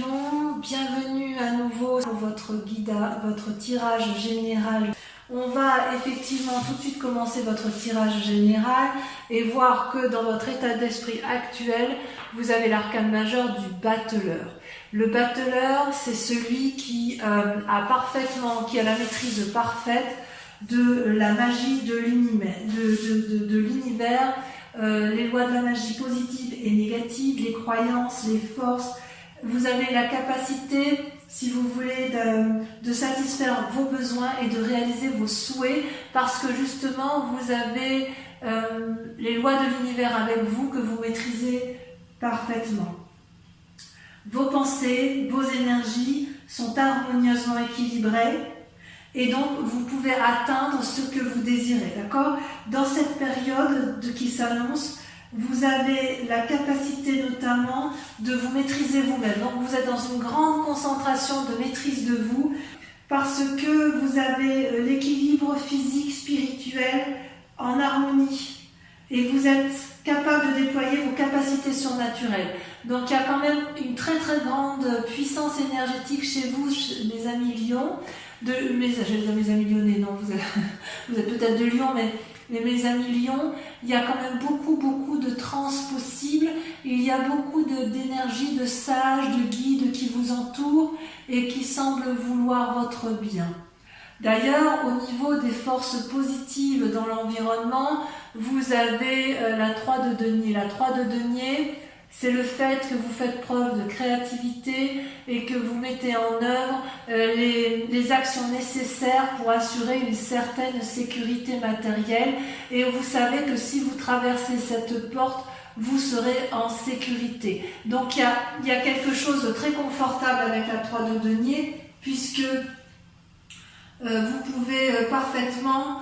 Lion, bienvenue à nouveau pour votre votre tirage général. On va effectivement tout de suite commencer votre tirage général et voir que dans votre état d'esprit actuel, vous avez l'arcane majeur du battleur. Le battleur, c'est celui qui a la maîtrise parfaite de la magie de l'univers, les lois de la magie positive et négative, les croyances, les forces. Vous avez la capacité, si vous voulez, de satisfaire vos besoins et de réaliser vos souhaits parce que justement vous avez les lois de l'univers avec vous que vous maîtrisez parfaitement. Vos pensées, vos énergies sont harmonieusement équilibrées et donc vous pouvez atteindre ce que vous désirez, d'accord? Dans cette période qui s'annonce, vous avez la capacité notamment de vous maîtriser vous-même. Donc vous êtes dans une grande concentration de maîtrise de vous parce que vous avez l'équilibre physique, spirituel en harmonie et vous êtes capable de déployer vos capacités surnaturelles. Donc il y a quand même une très très grande puissance énergétique chez vous, mes amis Lions. Mes amis lyonnais, non, vous êtes peut-être de Lyon, mais mes amis Lions, il y a quand même beaucoup de trans possibles, il y a beaucoup d'énergie, de sages, de guides qui vous entourent et qui semblent vouloir votre bien. D'ailleurs, au niveau des forces positives dans l'environnement, vous avez la 3 de denier. La 3 de denier, c'est le fait que vous faites preuve de créativité et que vous mettez en œuvre les actions nécessaires pour assurer une certaine sécurité matérielle. Et vous savez que si vous traversez cette porte, vous serez en sécurité. Donc il y a quelque chose de très confortable avec la 3 de denier, puisque vous pouvez parfaitement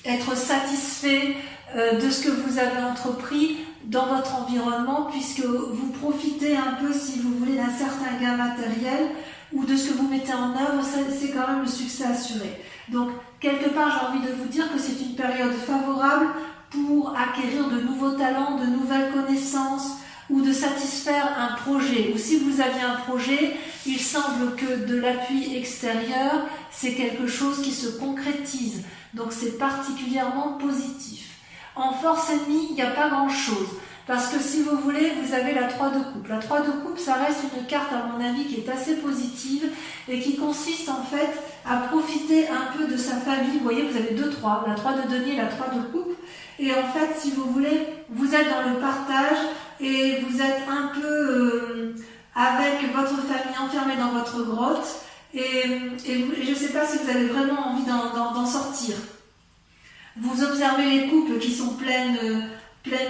être satisfait de ce que vous avez entrepris dans votre environnement, puisque vous profitez un peu, si vous voulez, d'un certain gain matériel ou de ce que vous mettez en œuvre, c'est quand même le succès assuré. Donc, quelque part, j'ai envie de vous dire que c'est une période favorable pour acquérir de nouveaux talents, de nouvelles connaissances ou de satisfaire un projet. Ou si vous aviez un projet, il semble que de l'appui extérieur, c'est quelque chose qui se concrétise. Donc, c'est particulièrement positif. En force ennemie, il n'y a pas grand-chose. Parce que si vous voulez, vous avez la 3 de coupe. La 3 de coupe, ça reste une carte, à mon avis, qui est assez positive et qui consiste en fait à profiter un peu de sa famille. Vous voyez, vous avez 2-3, la 3 de denier et la 3 de coupe. Et en fait, si vous voulez, vous êtes dans le partage et vous êtes un peu avec votre famille enfermée dans votre grotte. Et je ne sais pas si vous avez vraiment envie d'en sortir. Vous observez les coupes qui sont pleines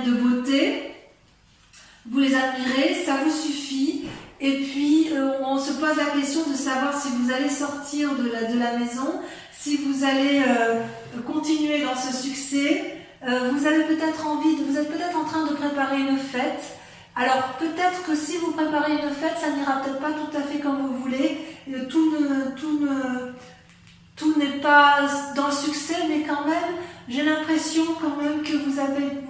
de beauté, vous les admirez, ça vous suffit, et puis on se pose la question de savoir si vous allez sortir de la maison, si vous allez continuer dans ce succès. Vous avez peut-être vous êtes peut-être en train de préparer une fête. Alors peut-être que si vous préparez une fête, ça n'ira peut-être pas tout à fait comme vous voulez, tout n'est pas dans le succès, mais quand même, j'ai l'impression quand même que vous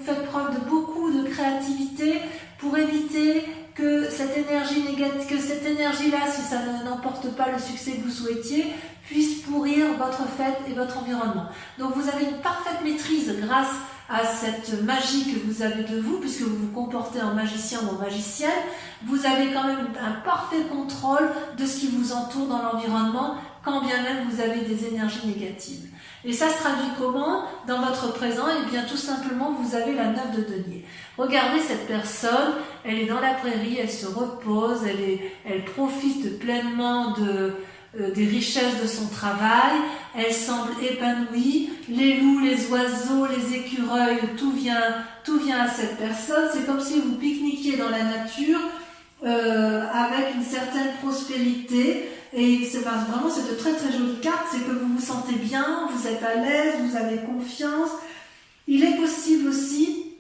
faites preuve de beaucoup de créativité pour éviter que cette énergie négative, que cette énergie-là, si ça n'emporte pas le succès que vous souhaitiez, puisse pourrir votre fête et votre environnement. Donc vous avez une parfaite maîtrise grâce à cette magie que vous avez de vous, puisque vous vous comportez en magicien ou en magicienne. Vous avez quand même un parfait contrôle de ce qui vous entoure dans l'environnement, quand bien même vous avez des énergies négatives. Et ça se traduit comment dans votre présent? Eh bien tout simplement vous avez la 9 de denier. Regardez cette personne, elle est dans la prairie, elle se repose, elle profite pleinement des richesses de son travail, elle semble épanouie, les loups, les oiseaux, les écureuils, tout vient à cette personne. C'est comme si vous pique-niquiez dans la nature avec une certaine prospérité. Et c'est vraiment, c'est de très très jolies cartes, c'est que vous vous sentez bien, vous êtes à l'aise, vous avez confiance. Il est possible aussi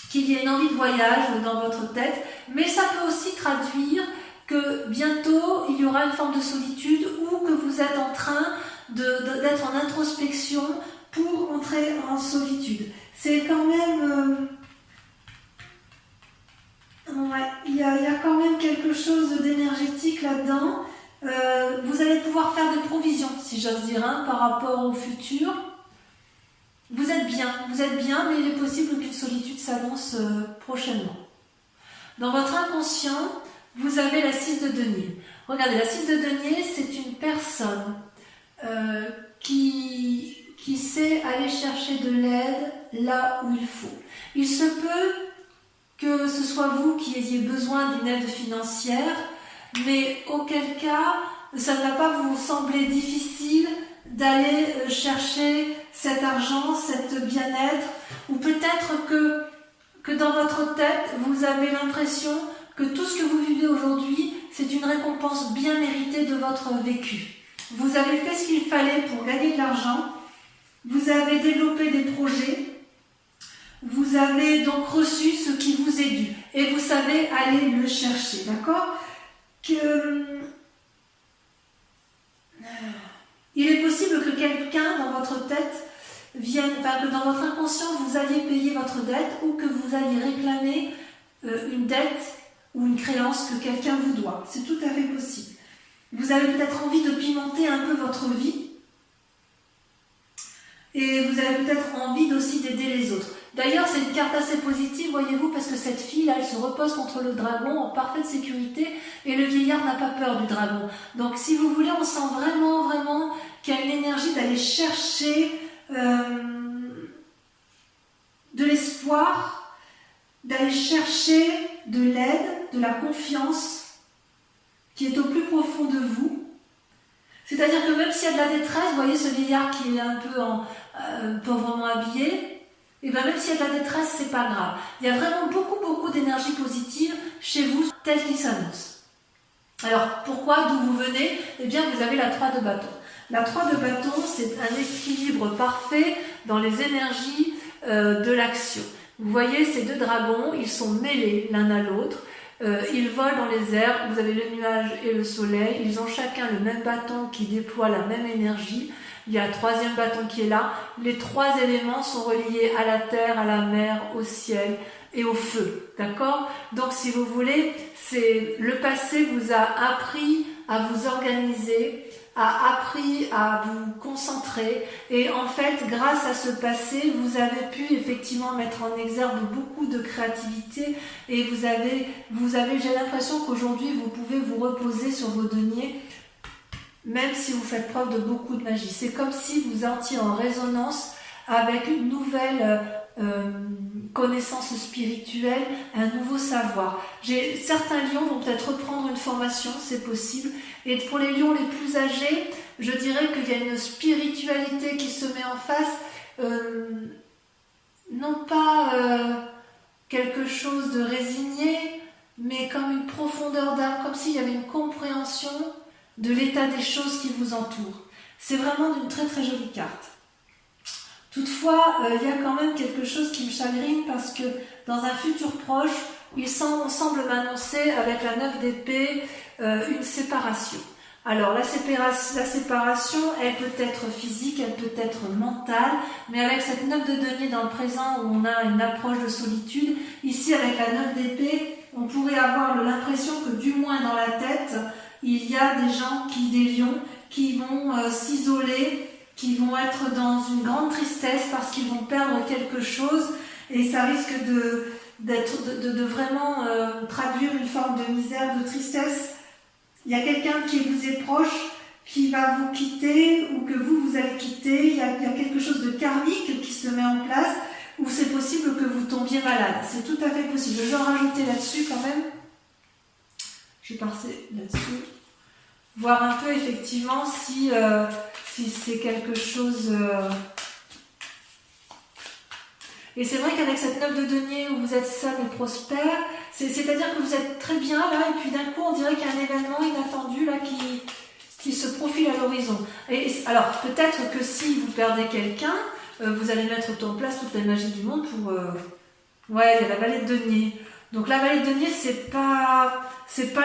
qu'il y ait une envie de voyage dans votre tête, mais ça peut aussi traduire que bientôt il y aura une forme de solitude ou que vous êtes en train d'être en introspection pour entrer en solitude. C'est quand même... Ouais, il y a quand même quelque chose d'énergétique là-dedans. Vous allez pouvoir faire des provisions, si j'ose dire, hein, par rapport au futur. Vous êtes bien, mais il est possible qu'une solitude s'annonce prochainement. Dans votre inconscient, vous avez la 6 de denier. Regardez, la 6 de denier, c'est une personne qui sait aller chercher de l'aide là où il faut. Il se peut que ce soit vous qui ayez besoin d'une aide financière, mais auquel cas, ça ne va pas vous sembler difficile d'aller chercher cet argent, cet bien-être, ou peut-être que dans votre tête, vous avez l'impression que tout ce que vous vivez aujourd'hui, c'est une récompense bien méritée de votre vécu. Vous avez fait ce qu'il fallait pour gagner de l'argent, vous avez développé des projets, vous avez donc reçu ce qui vous est dû, et vous savez aller le chercher, d'accord ? Il est possible que quelqu'un dans votre tête vienne, enfin que dans votre inconscient vous alliez payer votre dette ou que vous alliez réclamer une dette ou une créance que quelqu'un vous doit. C'est tout à fait possible. Vous avez peut-être envie de pimenter un peu votre vie et vous avez peut-être envie aussi d'aider les autres. D'ailleurs, c'est une carte assez positive, voyez-vous, parce que cette fille-là, elle se repose contre le dragon en parfaite sécurité et le vieillard n'a pas peur du dragon. Donc, si vous voulez, on sent vraiment qu'il y a une énergie d'aller chercher de l'espoir, d'aller chercher de l'aide, de la confiance qui est au plus profond de vous. C'est-à-dire que même s'il y a de la détresse, vous voyez ce vieillard qui est un peu pauvrement habillé, et bien même s'il y a de la détresse, c'est pas grave. Il y a vraiment beaucoup d'énergie positive chez vous, telle qu'il s'annonce. Alors, pourquoi, d'où vous venez? Eh bien, vous avez la 3 de bâton. La 3 de bâton, c'est un équilibre parfait dans les énergies de l'action. Vous voyez ces deux dragons, ils sont mêlés l'un à l'autre. Ils volent dans les airs, vous avez le nuage et le soleil, ils ont chacun le même bâton qui déploie la même énergie. Il y a un troisième bâton qui est là. Les trois éléments sont reliés à la terre, à la mer, au ciel et au feu. D'accord? Donc si vous voulez, le passé vous a appris à vous organiser, a appris à vous concentrer, et en fait, grâce à ce passé, vous avez pu effectivement mettre en exergue beaucoup de créativité, et vous avez j'ai l'impression qu'aujourd'hui, vous pouvez vous reposer sur vos deniers, même si vous faites preuve de beaucoup de magie. C'est comme si vous entriez en résonance avec une nouvelle connaissance spirituelle, un nouveau savoir. Certains lions vont peut-être reprendre une formation, c'est possible. Et pour les lions les plus âgés, je dirais qu'il y a une spiritualité qui se met en face, non pas quelque chose de résigné, mais comme une profondeur d'âme, comme s'il y avait une compréhension de l'état des choses qui vous entourent. C'est vraiment une très jolie carte. Toutefois, il y a quand même quelque chose qui me chagrine parce que dans un futur proche, on semble m'annoncer avec la 9 d'épée une séparation. Alors la séparation, elle peut être physique, elle peut être mentale, mais avec cette 9 de denier dans le présent où on a une approche de solitude, ici avec la 9 d'épée, on pourrait avoir l'impression que du moins dans la tête, il y a des lions qui vont s'isoler, qui vont être dans une grande tristesse parce qu'ils vont perdre quelque chose, et ça risque de vraiment traduire une forme de misère, de tristesse. Il y a quelqu'un qui vous est proche qui va vous quitter, ou que vous allez quitter. Il y a quelque chose de karmique qui se met en place, ou c'est possible que vous tombiez malade. C'est tout à fait possible. Je vais en rajouter là-dessus quand même. Je vais passer là-dessus. Voir un peu effectivement si c'est quelque chose... Et c'est vrai qu'avec cette 9 de denier où vous êtes seul et prospère, c'est-à-dire que vous êtes très bien là, et puis d'un coup on dirait qu'il y a un événement inattendu là qui se profile à l'horizon. Alors peut-être que si vous perdez quelqu'un, vous allez mettre en place toute la magie du monde pour... Ouais, il y a la vallée de denier. Donc la vallée de denier, c'est pas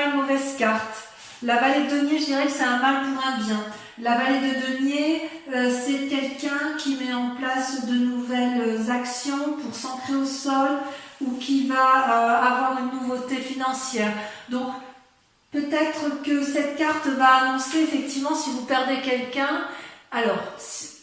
une mauvaise carte. La vallée de denier, je dirais que c'est un mal pour un bien. La vallée de denier, c'est quelqu'un qui met en place de nouvelles actions pour s'ancrer au sol, ou qui va avoir une nouveauté financière. Donc, peut-être que cette carte va annoncer effectivement si vous perdez quelqu'un. Alors,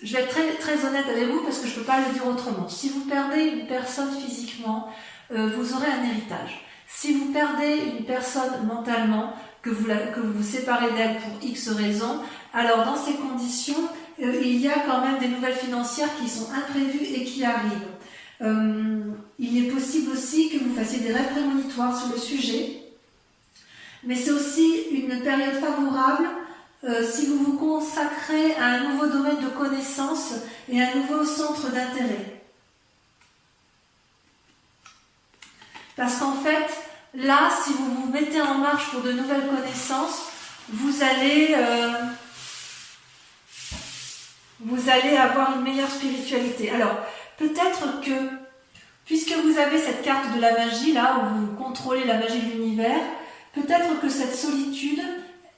je vais être très, très honnête avec vous parce que je ne peux pas le dire autrement. Si vous perdez une personne physiquement, vous aurez un héritage. Si vous perdez une personne mentalement, que vous vous séparez d'elle pour X raisons, alors dans ces conditions, il y a quand même des nouvelles financières qui sont imprévues et qui arrivent. Il est possible aussi que vous fassiez des rêves prémonitoires sur le sujet, mais c'est aussi une période favorable si vous vous consacrez à un nouveau domaine de connaissances et un nouveau centre d'intérêt. Parce qu'en fait, là, si vous vous mettez en marche pour de nouvelles connaissances, vous allez avoir une meilleure spiritualité. Alors, peut-être que, puisque vous avez cette carte de la magie, là, où vous contrôlez la magie de l'univers, peut-être que cette solitude,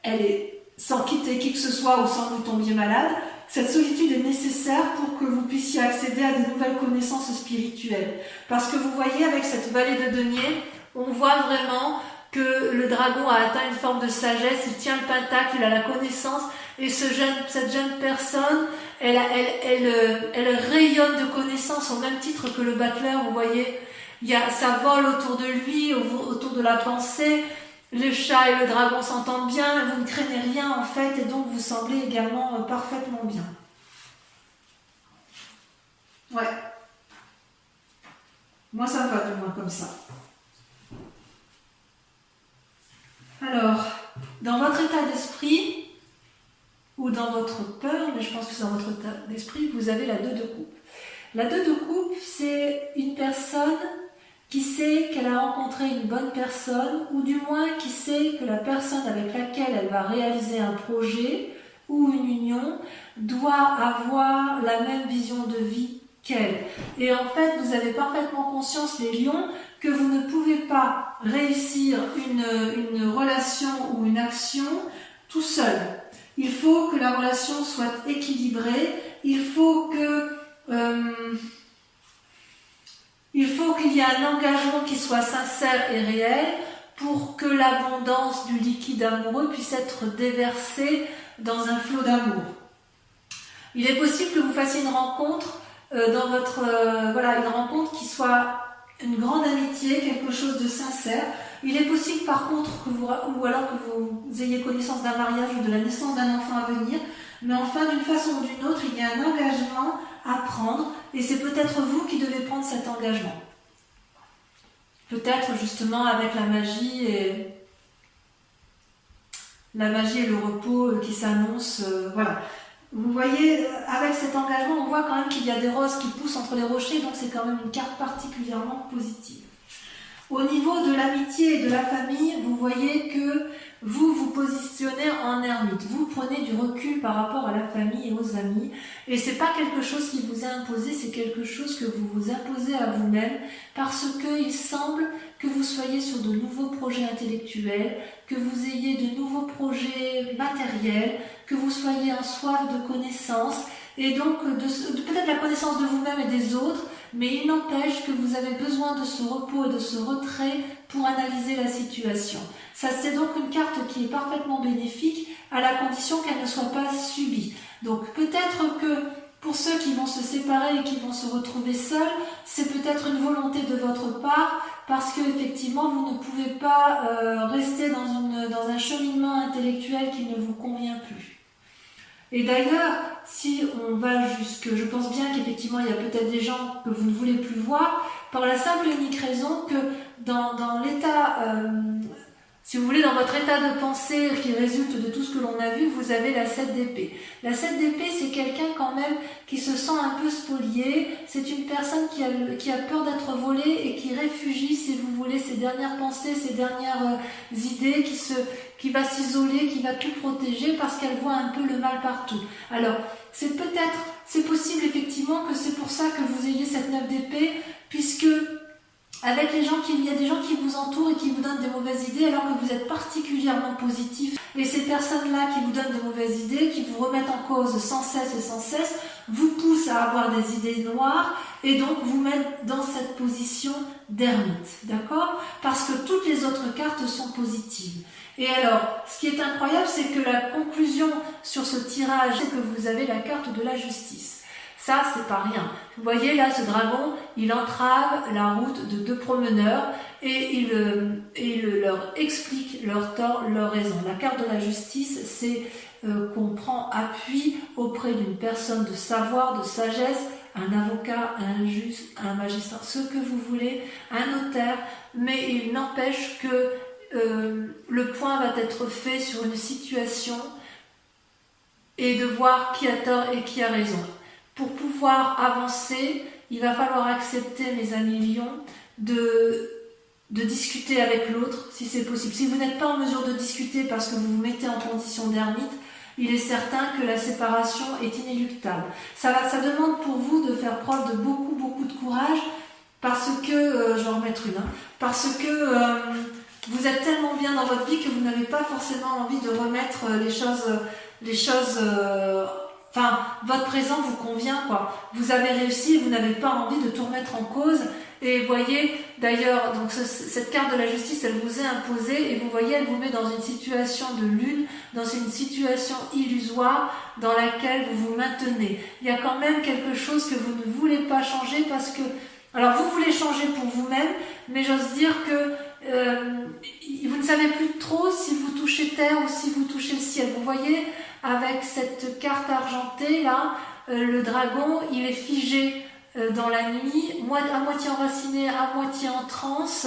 elle est, sans quitter qui que ce soit ou sans vous tombiez malade, cette solitude est nécessaire pour que vous puissiez accéder à de nouvelles connaissances spirituelles. Parce que vous voyez, avec cette vallée de denier, on voit vraiment que le dragon a atteint une forme de sagesse, il tient le pentacle, il a la connaissance, et cette jeune personne, elle rayonne de connaissances au même titre que le battleur, vous voyez, ça vole autour de lui, autour de la pensée, le chat et le dragon s'entendent bien, vous ne craignez rien en fait, et donc vous semblez également parfaitement bien. Ouais. Moi ça me va du moins comme ça. Alors, dans votre état d'esprit, ou dans votre peur, mais je pense que c'est dans votre état d'esprit, vous avez la 2 de coupe. La 2 de coupe, c'est une personne qui sait qu'elle a rencontré une bonne personne, ou du moins qui sait que la personne avec laquelle elle va réaliser un projet ou une union doit avoir la même vision de vie qu'elle. Et en fait, vous avez parfaitement conscience, les lions, que vous ne pouvez pas réussir une relation ou une action tout seul. Il faut que la relation soit équilibrée, il faut qu'il y ait un engagement qui soit sincère et réel pour que l'abondance du liquide amoureux puisse être déversée dans un flot d'amour. Il est possible que vous fassiez une rencontre une rencontre qui soit une grande amitié, quelque chose de sincère. Il est possible par contre ou alors que vous ayez connaissance d'un mariage ou de la naissance d'un enfant à venir, mais enfin d'une façon ou d'une autre, il y a un engagement à prendre et c'est peut-être vous qui devez prendre cet engagement. Peut-être justement avec la magie et le repos qui s'annoncent, voilà. Vous voyez, avec cet engagement, on voit quand même qu'il y a des roses qui poussent entre les rochers, donc c'est quand même une carte particulièrement positive. Au niveau de l'amitié et de la famille, vous voyez que vous vous positionnez en ermite. Vous prenez du recul par rapport à la famille et aux amis. Et c'est pas quelque chose qui vous est imposé, c'est quelque chose que vous vous imposez à vous-même parce qu'il semble que vous soyez sur de nouveaux projets intellectuels, que vous ayez de nouveaux projets matériels, que vous soyez en soif de connaissances et donc peut-être la connaissance de vous-même et des autres, mais il n'empêche que vous avez besoin de ce repos et de ce retrait pour analyser la situation. Ça, c'est donc une carte qui est parfaitement bénéfique à la condition qu'elle ne soit pas subie. Donc peut-être que pour ceux qui vont se séparer et qui vont se retrouver seuls, c'est peut-être une volonté de votre part parce que effectivement vous ne pouvez pas rester dans un cheminement intellectuel qui ne vous convient plus. Et d'ailleurs, si on va jusque, je pense bien qu'effectivement il y a peut-être des gens que vous ne voulez plus voir, par la simple et unique raison que dans l'état, si vous voulez, dans votre état de pensée qui résulte de tout ce que l'on a vu, vous avez la 7 d'épée. La 7 d'épée, c'est quelqu'un quand même qui se sent un peu spolié, c'est une personne qui a peur d'être volée et qui réfugie, si vous voulez, ses dernières pensées, ses dernières idées, qui va s'isoler, qui va tout protéger parce qu'elle voit un peu le mal partout. Alors, c'est possible effectivement que c'est pour ça que vous ayez cette 9 d'épée, puisque avec il y a des gens qui vous entourent et qui vous donnent des mauvaises idées alors que vous êtes particulièrement positif. Et ces personnes-là qui vous donnent de mauvaises idées, qui vous remettent en cause sans cesse et sans cesse, vous poussent à avoir des idées noires et donc vous mettent dans cette position d'ermite, d'accord? Parce que toutes les autres cartes sont positives. Et alors, ce qui est incroyable, c'est que la conclusion sur ce tirage, c'est que vous avez la carte de la justice. Ça, c'est pas rien. Vous voyez là, ce dragon, il entrave la route de deux promeneurs et il leur explique leur tort, leur raison. La carte de la justice, c'est qu'on prend appui auprès d'une personne de savoir, de sagesse, un avocat, un juge, un magistrat, ce que vous voulez, un notaire, mais il n'empêche que le point va être fait sur une situation et de voir qui a tort et qui a raison. Pour pouvoir avancer, il va falloir accepter, mes amis lions, de discuter avec l'autre, si c'est possible. Si vous n'êtes pas en mesure de discuter parce que vous vous mettez en condition d'ermite, il est certain que la séparation est inéluctable. Ça demande pour vous de faire preuve de beaucoup de courage, parce que, je vais en remettre une, parce que vous êtes tellement bien dans votre vie que vous n'avez pas forcément envie de remettre les choses, enfin, votre présent vous convient, quoi. Vous avez réussi et vous n'avez pas envie de tout remettre en cause. Et vous voyez, d'ailleurs, donc cette carte de la justice, elle vous est imposée et vous voyez, elle vous met dans une situation de lune, dans une situation illusoire dans laquelle vous vous maintenez. Il y a quand même quelque chose que vous ne voulez pas changer parce que, alors vous voulez changer pour vous-même, mais j'ose dire que vous ne savez plus trop si vous touchez terre ou si vous touchez le ciel. Vous voyez, avec cette carte argentée là, le dragon, il est figé dans la nuit, à moitié enraciné, à moitié en transe,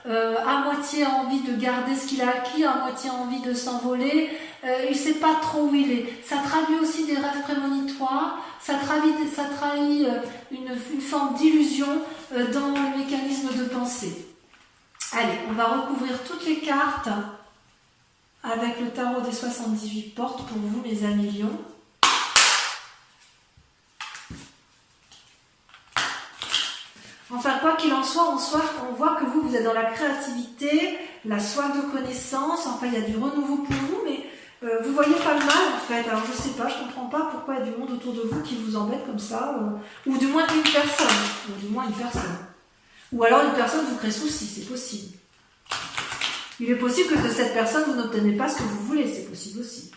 à moitié envie de garder ce qu'il a acquis, à moitié envie de s'envoler. Il ne sait pas trop où il est. Ça traduit aussi des rêves prémonitoires, ça trahit une forme d'illusion dans le mécanisme de pensée. Allez, on va recouvrir toutes les cartes avec le tarot des 78 portes pour vous, mes amis lions. Enfin, quoi qu'il en soit, on voit que vous êtes dans la créativité, la soif de connaissance, enfin il y a du renouveau pour vous, mais vous voyez pas le mal en fait. Alors je sais pas, je comprends pas pourquoi il y a du monde autour de vous qui vous embête comme ça, ou du moins une personne, ou alors une personne vous crée souci, c'est possible. Il est possible que de cette personne vous n'obtenez pas ce que vous voulez, c'est possible aussi.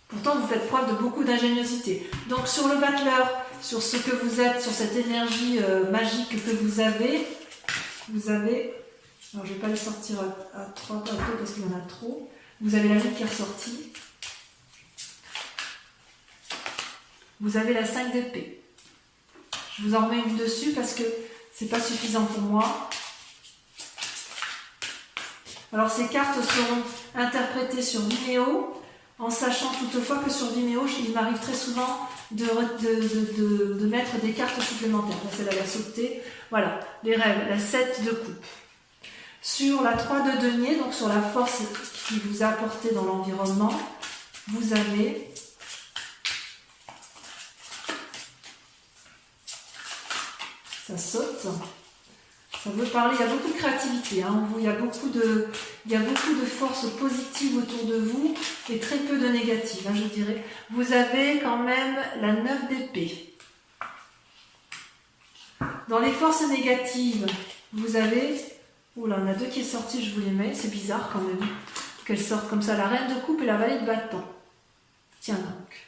Pourtant vous faites preuve de beaucoup d'ingéniosité. Donc sur le battleur, sur ce que vous êtes, sur cette énergie magique que vous avez, alors je ne vais pas le sortir à 3 plateaux parce qu'il y en a trop, vous avez la lune qui est ressortie, vous avez la 5 d'épée. Je vous en remets une dessus parce que c'est pas suffisant pour moi. Alors ces cartes seront interprétées sur Vimeo, en sachant toutefois que sur Vimeo, il m'arrive très souvent de mettre des cartes supplémentaires. Celle-là va sauter. Voilà, les rêves, la 7 de coupe. Sur la 3 de denier, donc sur la force qui vous a apporté dans l'environnement, vous avez ça saute. Ça veut parler, il y a beaucoup de créativité, hein. Il y a beaucoup de forces positives autour de vous et très peu de négatives, hein, je dirais. Vous avez quand même la 9 d'épée. Dans les forces négatives, vous avez... Oh là, on a 2 qui est sorti, je vous les mets. C'est bizarre quand même qu'elles sortent comme ça. La reine de coupe et la vallée de bâton. Tiens donc.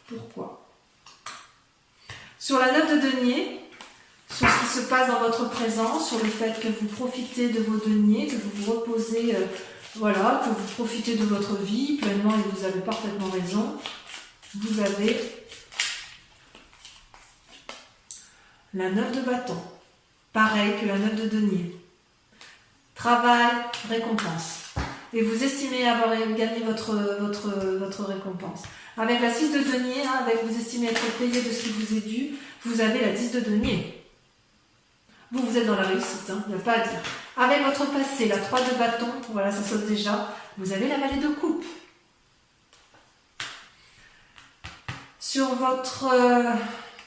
Pourquoi? Sur la 9 de denier... sur ce qui se passe dans votre présent, sur le fait que vous profitez de vos deniers, que vous vous reposez, voilà, que vous profitez de votre vie pleinement et vous avez parfaitement raison. Vous avez la 9 de bâton, pareil que la 9 de denier. Travail, récompense. Et vous estimez avoir gagné votre récompense. Avec la 6 de denier, hein, vous estimez être payé de ce qui vous est dû, vous avez la 10 de denier. Vous êtes dans la réussite, hein, il n'y a pas à dire. Avec votre passé, la 3 de bâton, voilà, ça saute déjà, vous avez la vallée de coupe. Sur votre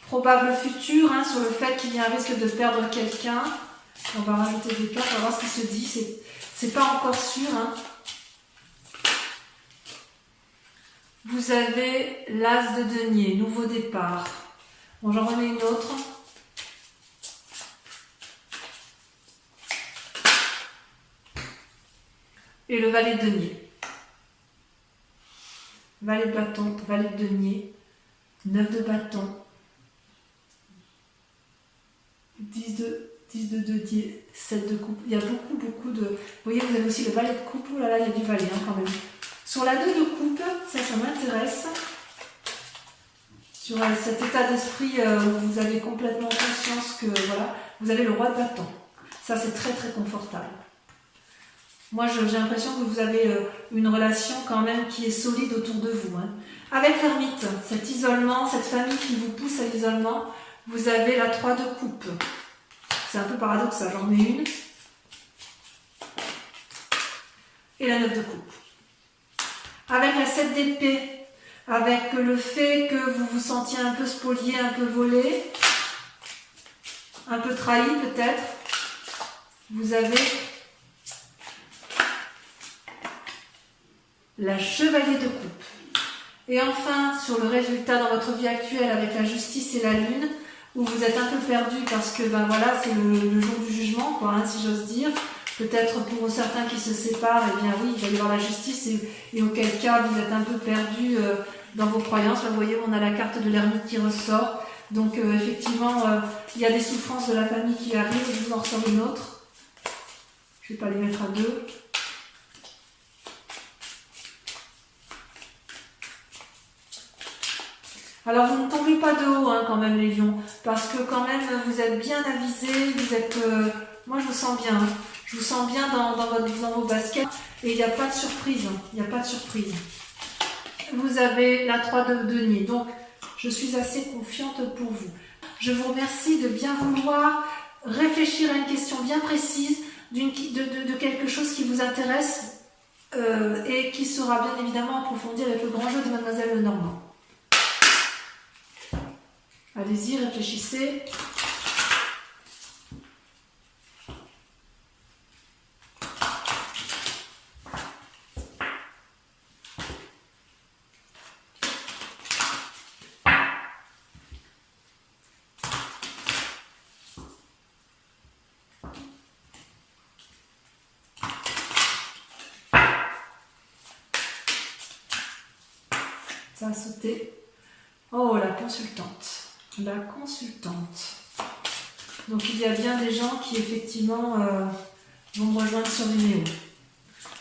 probable futur, hein, sur le fait qu'il y a un risque de perdre quelqu'un, on va rajouter des cartes, on va voir ce qui se dit, c'est pas encore sûr, hein. Vous avez l'as de denier, nouveau départ. Bon, j'en remets une autre. Et le valet de denier. Valet de bâton, valet de denier, 9 de bâton, 10 de denier, 7 de coupe. Il y a beaucoup de... Vous voyez, vous avez aussi le valet de coupe. Oh là là, il y a du valet quand même. Sur la 2 de coupe, ça m'intéresse. Sur cet état d'esprit où vous avez complètement conscience que voilà, vous avez le roi de bâton. Ça, c'est très confortable. Moi, j'ai l'impression que vous avez une relation quand même qui est solide autour de vous. Hein. Avec l'ermite, cet isolement, cette famille qui vous pousse à l'isolement, vous avez la 3 de coupe. C'est un peu paradoxal, j'en mets une. Et la 9 de coupe. Avec la 7 d'épée, avec le fait que vous vous sentiez un peu spolié, un peu volé, un peu trahi peut-être, vous avez la chevalier de coupe. Et enfin, sur le résultat dans votre vie actuelle avec la justice et la lune, où vous êtes un peu perdu parce que ben voilà, c'est le jour du jugement, quoi, hein, si j'ose dire. Peut-être pour certains qui se séparent, eh bien oui, il va y avoir la justice et auquel cas vous êtes un peu perdu dans vos croyances. Là, vous voyez, on a la carte de l'ermite qui ressort. Donc effectivement, il y a des souffrances de la famille qui arrivent. Je vous en ressors une autre. Je ne vais pas les mettre à deux. Alors vous ne tombez pas de haut hein, quand même les lions, parce que quand même vous êtes bien avisés, vous êtes... moi je vous sens bien, hein. Je vous sens bien dans vos baskets et il n'y a pas de surprise, hein. Il n'y a pas de surprise. Vous avez la 3 de denier, donc je suis assez confiante pour vous. Je vous remercie de bien vouloir réfléchir à une question bien précise, de quelque chose qui vous intéresse et qui sera bien évidemment approfondi avec le grand jeu de Mademoiselle Lenormand. Allez-y, réfléchissez. Ça a sauté. Oh, la consultante. La consultante. Donc il y a bien des gens qui effectivement vont me rejoindre sur Vimeo.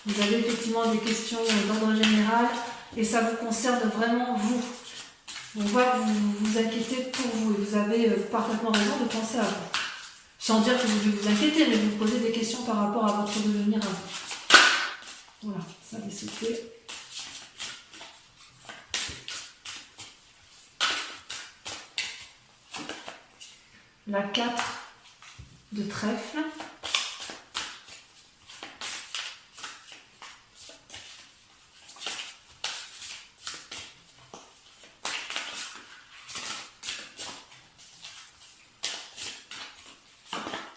Vous avez effectivement des questions d'ordre général et ça vous concerne vraiment vous. On voit que vous vous inquiétez pour vous et vous avez parfaitement raison de penser à vous. Sans dire que vous devez vous inquiéter, mais vous posez des questions par rapport à votre devenir à vous. Voilà, ça va sauter. La 4 de trèfle.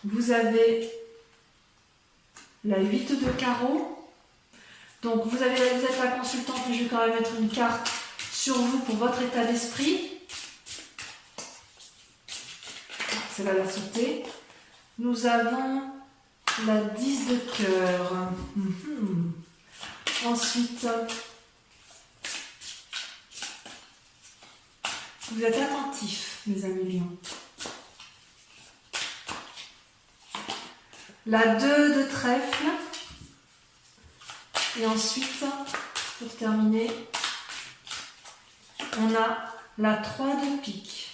Vous avez la 8 de carreau. Donc vous êtes la consultante, mais je vais quand même mettre une carte sur vous pour votre état d'esprit. Celle-là l'a sauté. Nous avons la 10 de cœur. Ensuite, vous êtes attentifs, mes amis lions. La 2 de trèfle. Et ensuite, pour terminer, on a la 3 de pique.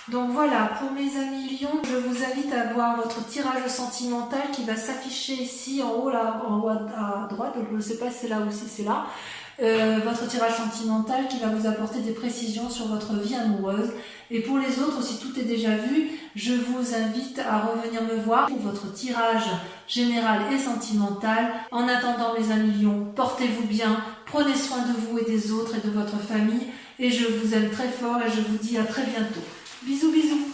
Donc voilà, pour mes amis lions, je vous invite à voir votre tirage sentimental qui va s'afficher ici en haut, là, en haut à droite. Donc je ne sais pas si c'est là ou si c'est là. Votre tirage sentimental qui va vous apporter des précisions sur votre vie amoureuse. Et pour les autres, si tout est déjà vu, je vous invite à revenir me voir pour votre tirage général et sentimental. En attendant, mes amis lions, portez-vous bien, prenez soin de vous et des autres et de votre famille. Et je vous aime très fort et je vous dis à très bientôt. Bisous, bisous.